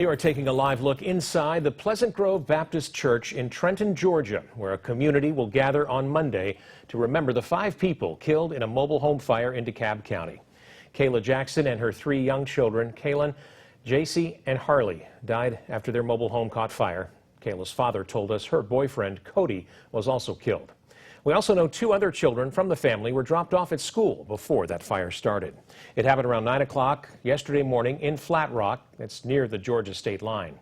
We are taking a live look inside the Pleasant Grove Baptist Church in Trenton, Georgia, where a community will gather on Monday to remember the 5 people killed in a mobile home fire in DeKalb County. Kayla Jackson and her 3 young children, Kaylin, JC, and Harley, died after their mobile home caught fire. Kayla's father told us her boyfriend, Cody, was also killed. We also know 2 other children from the family were dropped off at school before that fire started. It happened around 9 o'clock yesterday morning in Flat Rock. It's near the Georgia state line.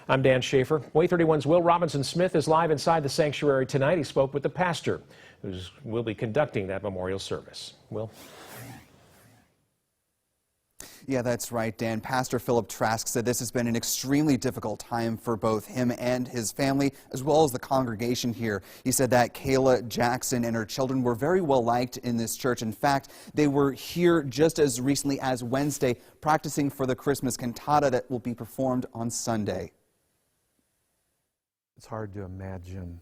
I'm Dan Schaefer. WAAY 31's Will Robinson Smith is live inside the sanctuary tonight. He spoke with the pastor who will be conducting that memorial service. Will? Yeah, that's right, Dan. Pastor Philip Trask said this has been an extremely difficult time for both him and his family, as well as the congregation here. He said that Kayla Jackson and her children were very well liked in this church. In fact, they were here just as recently as Wednesday, practicing for the Christmas cantata that will be performed on Sunday. It's hard to imagine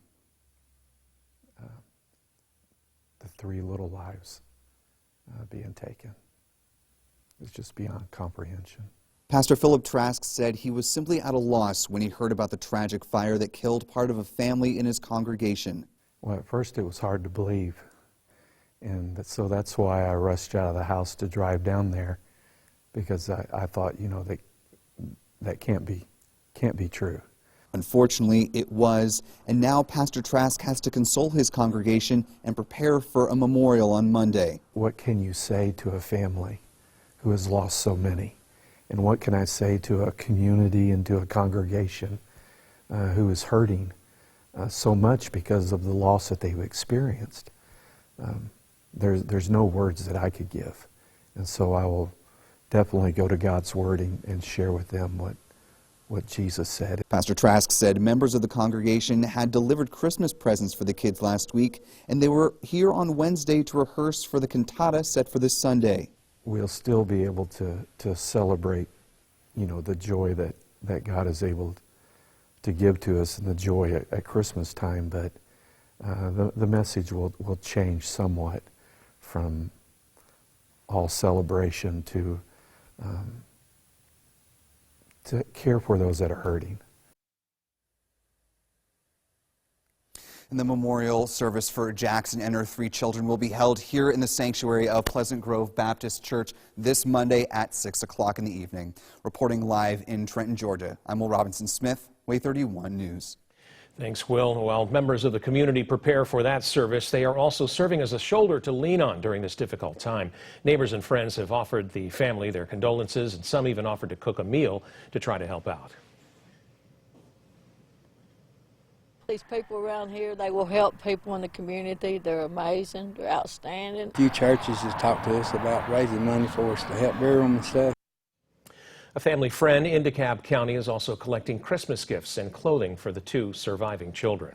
the 3 little lives being taken. It's just beyond comprehension. Pastor Philip Trask said he was simply at a loss when he heard about the tragic fire that killed part of a family in his congregation. Well, at first it was hard to believe, and so that's why I rushed out of the house to drive down there, because I thought, you know, that can't be true. Unfortunately, it was, and now Pastor Trask has to console his congregation and prepare for a memorial on Monday. What can you say to a family who has lost so many? And what can I say to a community and to a congregation who is hurting so much because of the loss that they've experienced? There's no words that I could give. And so I will definitely go to God's Word and share with them what Jesus said. Pastor Trask said members of the congregation had delivered Christmas presents for the kids last week, and they were here on Wednesday to rehearse for the cantata set for this Sunday. We'll still be able to celebrate, you know, the joy that God is able to give to us, and the joy at Christmas time, but the message will change somewhat from all celebration to care for those that are hurting. And the memorial service for Jackson and her 3 children will be held here in the sanctuary of Pleasant Grove Baptist Church this Monday at 6 o'clock in the evening. Reporting live in Trenton, Georgia, I'm Will Robinson Smith, WAAY 31 News. Thanks, Will. While members of the community prepare for that service, they are also serving as a shoulder to lean on during this difficult time. Neighbors and friends have offered the family their condolences, and some even offered to cook a meal to try to help out. These people around here, they will help people in the community. They're amazing. They're outstanding. A few churches have talked to us about raising money for us to help bury them and stuff. A family friend in DeKalb County is also collecting Christmas gifts and clothing for the 2 surviving children.